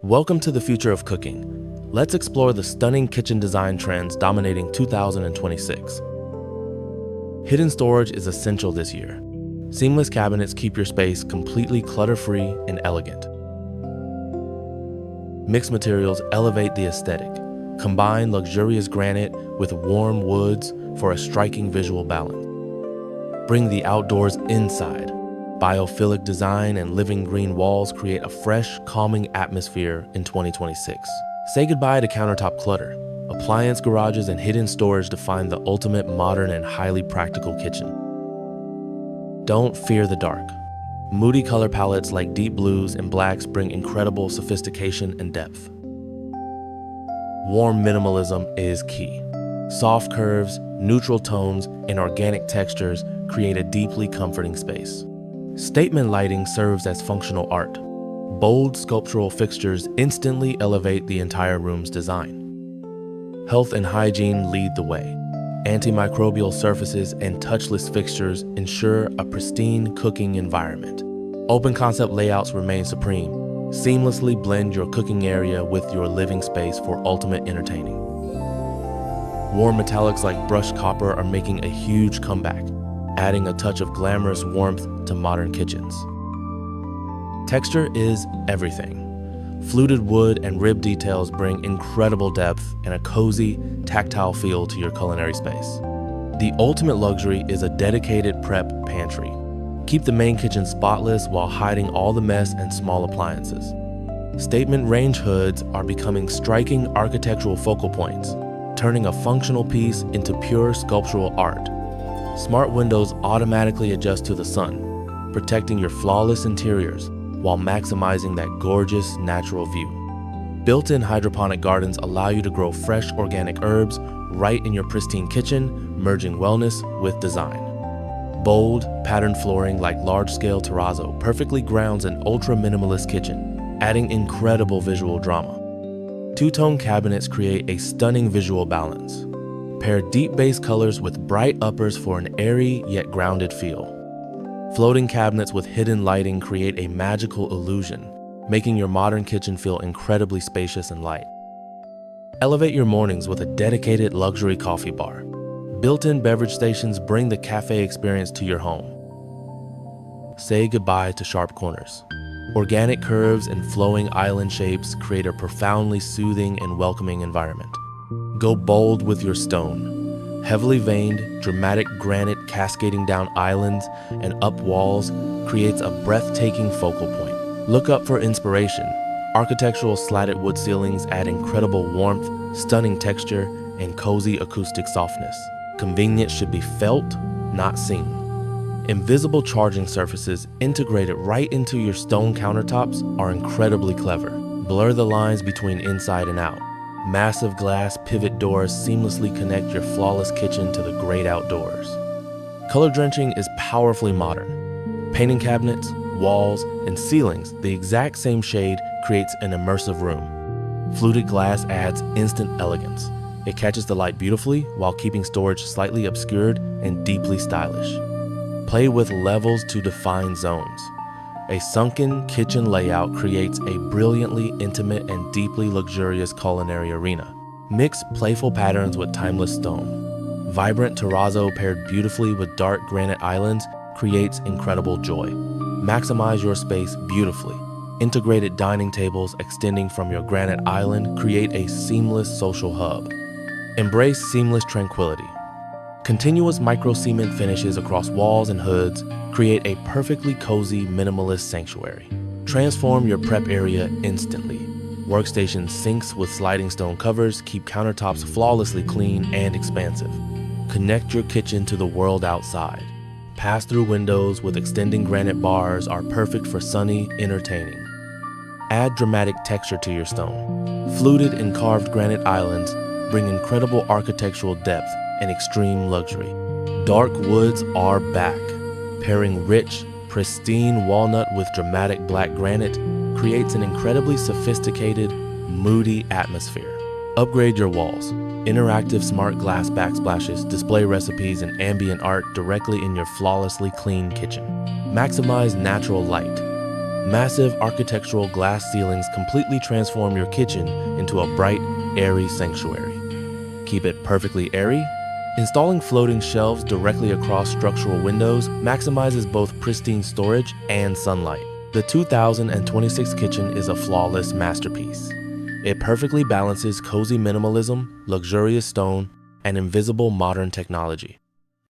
Welcome to the future of cooking. Let's explore the stunning kitchen design trends dominating 2026. Hidden storage is essential this year. Seamless cabinets keep your space completely clutter-free and elegant. Mixed materials elevate the aesthetic. Combine luxurious granite with warm woods for a striking visual balance. Bring the outdoors inside. Biophilic design and living green walls create a fresh, calming atmosphere in 2026. Say goodbye to countertop clutter. Appliance garages and hidden storage define the ultimate modern and highly practical kitchen. Don't fear the dark. Moody color palettes like deep blues and blacks bring incredible sophistication and depth. Warm minimalism is key. Soft curves, neutral tones, and organic textures create a deeply comforting space. Statement lighting serves as functional art. Bold sculptural fixtures instantly elevate the entire room's design. Health and hygiene lead the way. Antimicrobial surfaces and touchless fixtures ensure a pristine cooking environment. Open concept layouts remain supreme. Seamlessly blend your cooking area with your living space for ultimate entertaining. Warm metallics like brushed copper are making a huge comeback, adding a touch of glamorous warmth to modern kitchens. Texture is everything. Fluted wood and rib details bring incredible depth and a cozy, tactile feel to your culinary space. The ultimate luxury is a dedicated prep pantry. Keep the main kitchen spotless while hiding all the mess and small appliances. Statement range hoods are becoming striking architectural focal points, turning a functional piece into pure sculptural art. Smart windows automatically adjust to the sun, protecting your flawless interiors while maximizing that gorgeous natural view. Built-in hydroponic gardens allow you to grow fresh organic herbs right in your pristine kitchen, merging wellness with design. Bold, patterned flooring like large-scale terrazzo perfectly grounds an ultra-minimalist kitchen, adding incredible visual drama. Two-tone cabinets create a stunning visual balance. Pair deep base colors with bright uppers for an airy yet grounded feel. Floating cabinets with hidden lighting create a magical illusion, making your modern kitchen feel incredibly spacious and light. Elevate your mornings with a dedicated luxury coffee bar. Built-in beverage stations bring the cafe experience to your home. Say goodbye to sharp corners. Organic curves and flowing island shapes create a profoundly soothing and welcoming environment. Go bold with your stone. Heavily veined, dramatic granite cascading down islands and up walls creates a breathtaking focal point. Look up for inspiration. Architectural slatted wood ceilings add incredible warmth, stunning texture, and cozy acoustic softness. Convenience should be felt, not seen. Invisible charging surfaces integrated right into your stone countertops are incredibly clever. Blur the lines between inside and out. Massive glass pivot doors seamlessly connect your flawless kitchen to the great outdoors. Color drenching is powerfully modern. Painting cabinets, walls, and ceilings the exact same shade creates an immersive room. Fluted glass adds instant elegance. It catches the light beautifully while keeping storage slightly obscured and deeply stylish. Play with levels to define zones. A sunken kitchen layout creates a brilliantly intimate and deeply luxurious culinary arena. Mix playful patterns with timeless stone. Vibrant terrazzo paired beautifully with dark granite islands creates incredible joy. Maximize your space beautifully. Integrated dining tables extending from your granite island create a seamless social hub. Embrace seamless tranquility. Continuous micro-cement finishes across walls and hoods create a perfectly cozy minimalist sanctuary. Transform your prep area instantly. Workstation sinks with sliding stone covers keep countertops flawlessly clean and expansive. Connect your kitchen to the world outside. Pass-through windows with extending granite bars are perfect for sunny entertaining. Add dramatic texture to your stone. Fluted and carved granite islands bring incredible architectural depth and extreme luxury. Dark woods are back. Pairing rich, pristine walnut with dramatic black granite creates an incredibly sophisticated, moody atmosphere. Upgrade your walls. Interactive smart glass backsplashes display recipes and ambient art directly in your flawlessly clean kitchen. Maximize natural light. Massive architectural glass ceilings completely transform your kitchen into a bright, airy sanctuary. Keep it perfectly airy? Installing floating shelves directly across structural windows maximizes both pristine storage and sunlight. The 2026 kitchen is a flawless masterpiece. It perfectly balances cozy minimalism, luxurious stone, and invisible modern technology.